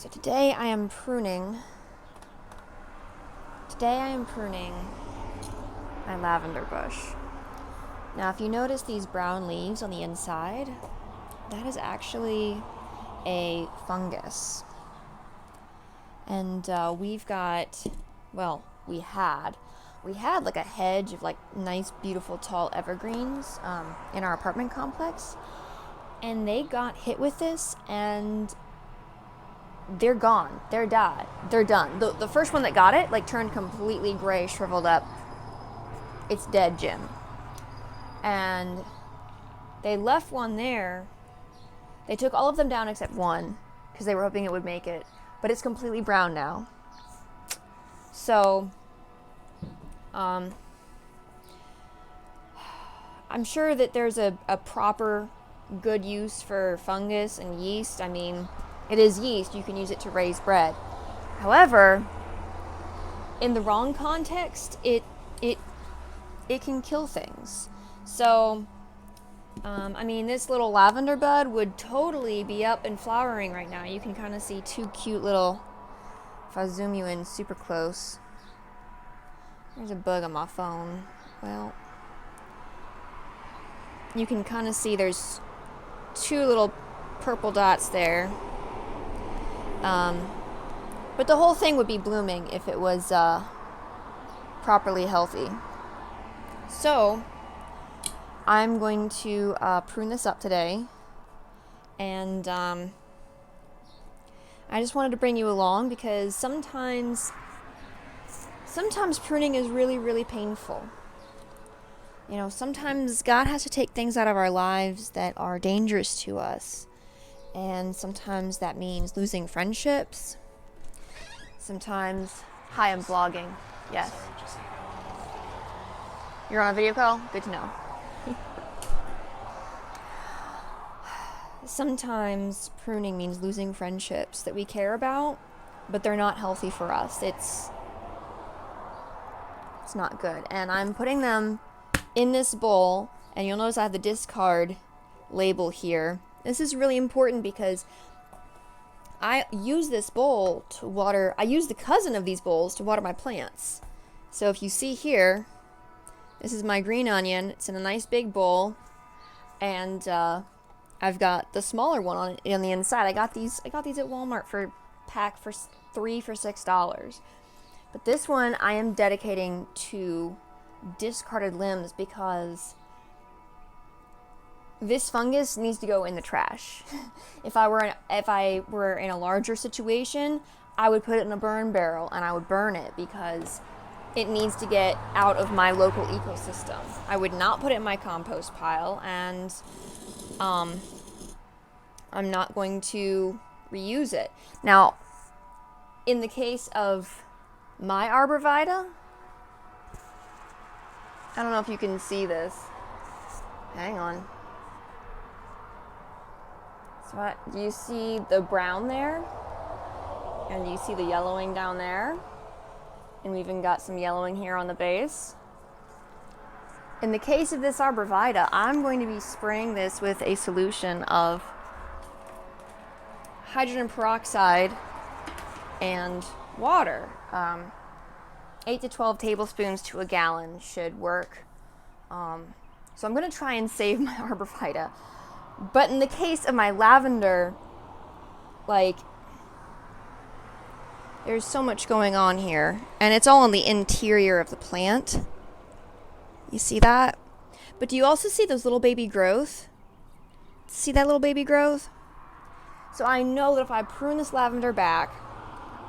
So today I am pruning. My lavender bush. Now, if you notice these brown leaves on the inside, that is actually a fungus. And we've got, well, we had like a hedge of like nice, beautiful, tall evergreens in our apartment complex. And they got hit with this and they're gone. They're dead. They're done. The first one that got it, like, turned completely gray, shriveled up. It's dead, Jim. And they left one there. They took all of them down except one because they were hoping it would make it. But it's completely brown now. So, I'm sure that there's a proper good use for fungus and yeast. I mean, it is yeast. You can use it to raise bread. However, in the wrong context, it can kill things. So, I mean, this little lavender bud would totally be up and flowering right now. You can kind of see two cute little, if I zoom you in super close. There's a bug on my phone. Well, you can kind of see there's two little purple dots there. But the whole thing would be blooming if it was properly healthy. So, I'm going to prune this up today. And I just wanted to bring you along because sometimes pruning is really, really painful. You know, sometimes God has to take things out of our lives that are dangerous to us. And sometimes that means losing friendships. Sometimes... Hi, I'm vlogging. Yes. You're on a video call? Good to know. Sometimes pruning means losing friendships that we care about, but they're not healthy for us. It's not good. And I'm putting them in this bowl, and you'll notice I have the discard label here. This is really important because I use this bowl to water, I use the cousin of these bowls to water my plants. So if you see here, this is my green onion. It's in a nice big bowl, and I've got the smaller one on the inside. I got these at Walmart for pack for $3 for $6. But this one I am dedicating to discarded limbs because this fungus needs to go in the trash. If I were in a larger situation, I would put it in a burn barrel and I would burn it because it needs to get out of my local ecosystem. I would not put it in my compost pile, and I'm not going to reuse it. Now, in the case of my arborvitae, I don't know if you can see this. Hang on. So do you see the brown there? And you see the yellowing down there? And we even got some yellowing here on the base. In the case of this arborvitae, I'm going to be spraying this with a solution of hydrogen peroxide and water. 8 to 12 tablespoons to a gallon should work. So I'm going to try and save my arborvitae. But in the case of my lavender, like, there's so much going on here. And it's all on the interior of the plant. You see that? But do you also see those little baby growth? See that little baby growth? So I know that if I prune this lavender back,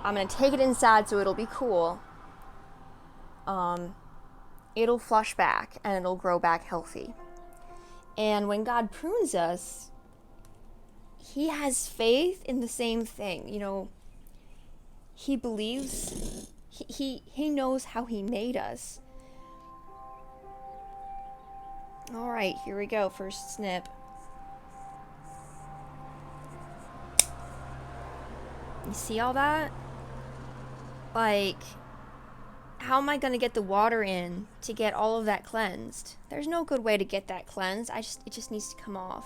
I'm going to take it inside so it'll be cool. It'll flush back and it'll grow back healthy. And when God prunes us, He has faith in the same thing. You know, He believes, He knows how He made us. All right, here we go. First snip. You see all that? Like, how am I going to get the water in to get all of that cleansed? There's no good way to get that cleansed. It just needs to come off.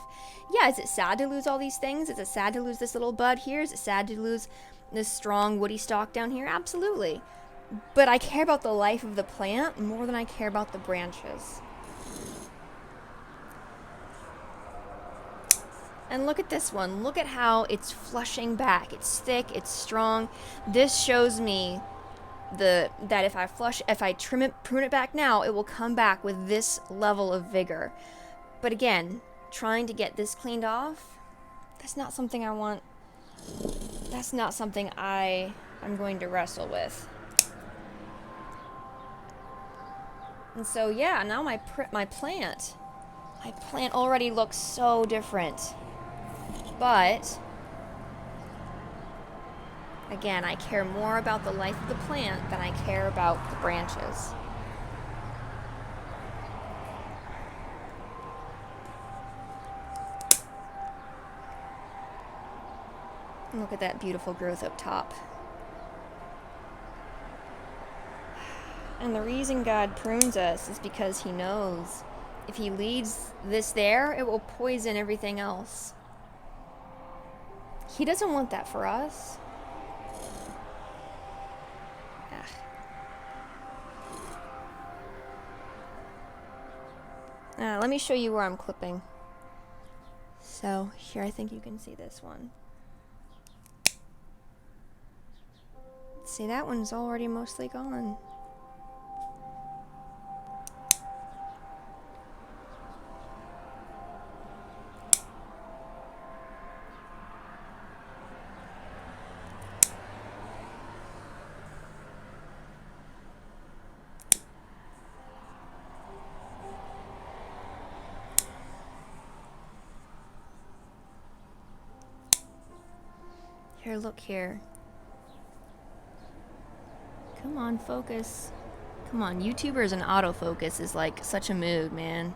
Yeah, is it sad to lose all these things? Is it sad to lose this little bud here? Is it sad to lose this strong woody stalk down here? Absolutely. But I care about the life of the plant more than I care about the branches. And look at this one. Look at how it's flushing back. It's thick, it's strong. This shows me that if I trim it, prune it back now, it will come back with this level of vigor. But again, trying to get this cleaned off, that's not something I want. That's not something I'm going to wrestle with. And so yeah, now my plant already looks so different. But again, I care more about the life of the plant than I care about the branches. And look at that beautiful growth up top. And the reason God prunes us is because He knows if He leads this there, it will poison everything else. He doesn't want that for us. Let me show you where I'm clipping. So here, I think you can see this one. See, that one's already mostly gone. Here, look here. Come on, focus. Come on, YouTubers and autofocus is like such a mood, man.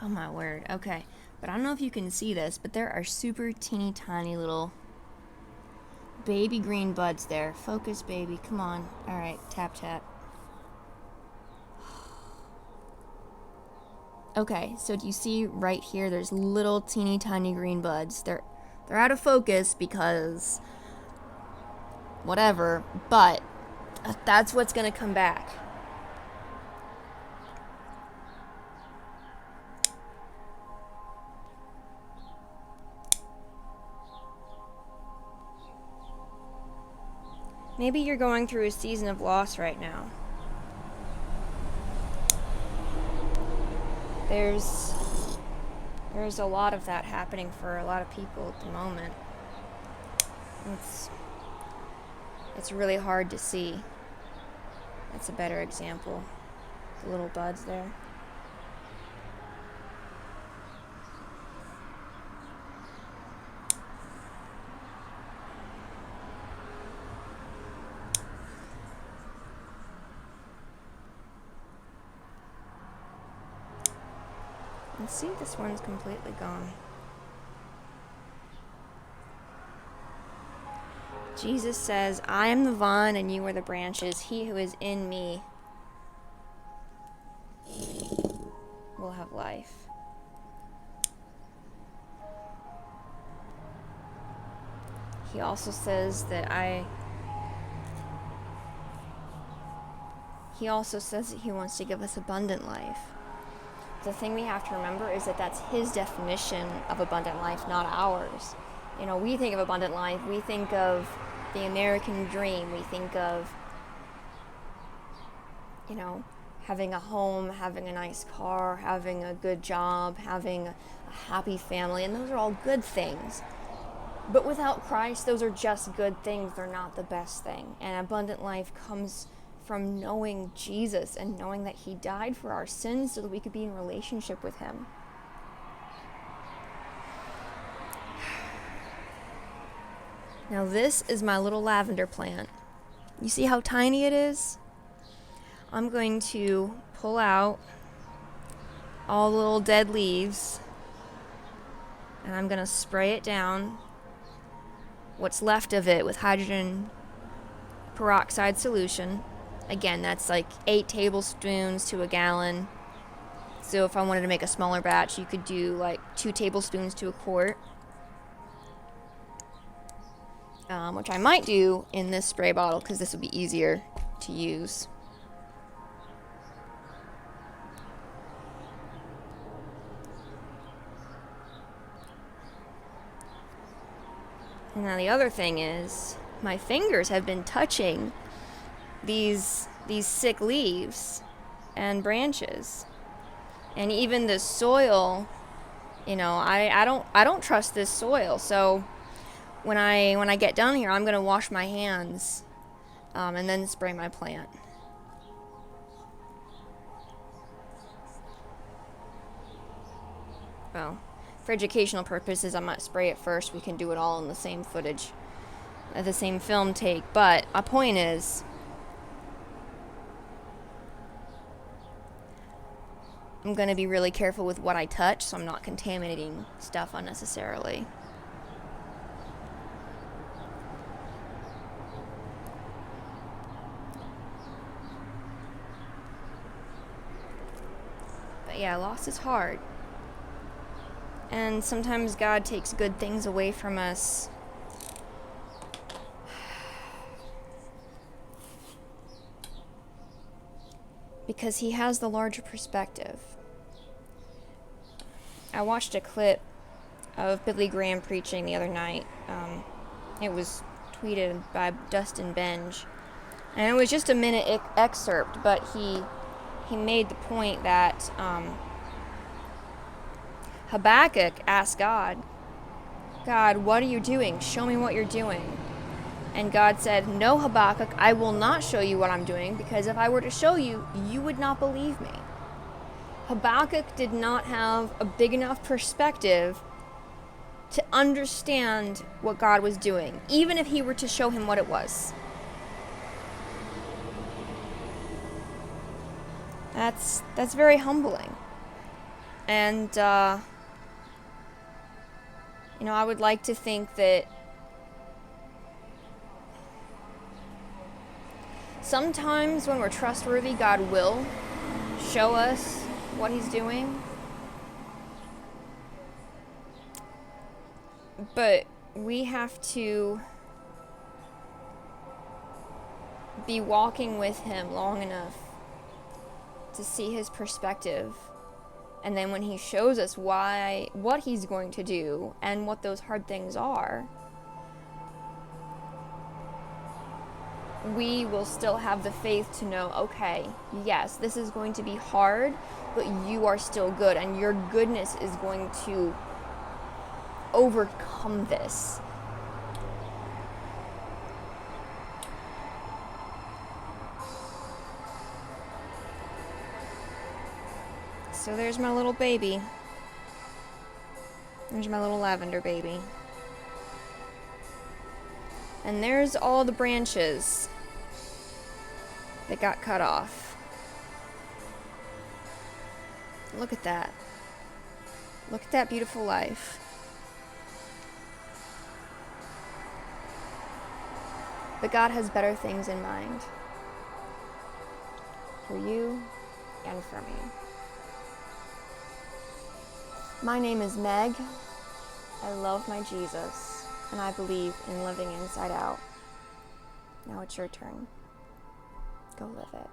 Oh my word. Okay, but I don't know if you can see this, but there are super teeny tiny little baby green buds there. Focus, baby. Come on. All right, tap tap. Okay, so do you see right here? There's little teeny tiny green buds. They're out of focus because whatever, but that's what's gonna come back. Maybe you're going through a season of loss right now. There's a lot of that happening for a lot of people at the moment. It's really hard to see. That's a better example. The little buds there. Let's see if this one's completely gone. Jesus says, I am the vine and you are the branches. He who is in me will have life. He also says that He wants to give us abundant life. The thing we have to remember is that that's His definition of abundant life, not ours. You know, we think of abundant life, we think of the American dream, we think of, you know, having a home, having a nice car, having a good job, having a happy family, and those are all good things. But without Christ, those are just good things, they're not the best thing. And abundant life comes from knowing Jesus and knowing that He died for our sins so that we could be in relationship with Him. Now this is my little lavender plant. You see how tiny it is? I'm going to pull out all the little dead leaves and I'm going to spray it down, what's left of it, with hydrogen peroxide solution. Again, that's like 8 tablespoons to a gallon. So if I wanted to make a smaller batch, you could do like 2 tablespoons to a quart. Which I might do in this spray bottle because this would be easier to use. And now the other thing is, my fingers have been touching these sick leaves and branches. And even the soil, I don't trust this soil. So when I get down here, I'm gonna wash my hands and then spray my plant. Well, for educational purposes, I might spray it first. We can do it all in the same footage, the same film take. But my point is, I'm going to be really careful with what I touch so I'm not contaminating stuff unnecessarily. But yeah, loss is hard. And sometimes God takes good things away from us because he has the larger perspective. I watched a clip of Billy Graham preaching the other night. It was tweeted by Dustin Benge. And it was just a minute excerpt, but he made the point that Habakkuk asked God, what are you doing? Show me what you're doing. And God said, no, Habakkuk, I will not show you what I'm doing, because if I were to show you, you would not believe me. Habakkuk did not have a big enough perspective to understand what God was doing, even if he were to show him what it was. That's very humbling. And, I would like to think that sometimes when we're trustworthy, God will show us what he's doing. But we have to be walking with him long enough to see his perspective. And then when he shows us what he's going to do and what those hard things are, we will still have the faith to know, okay, yes, this is going to be hard, but you are still good, and your goodness is going to overcome this. So there's my little baby. There's my little lavender baby. And there's all the branches that got cut off. Look at that. Look at that beautiful life. But God has better things in mind for you and for me. My name is Meg. I love my Jesus, and I believe in living inside out. Now it's your turn. Go live it.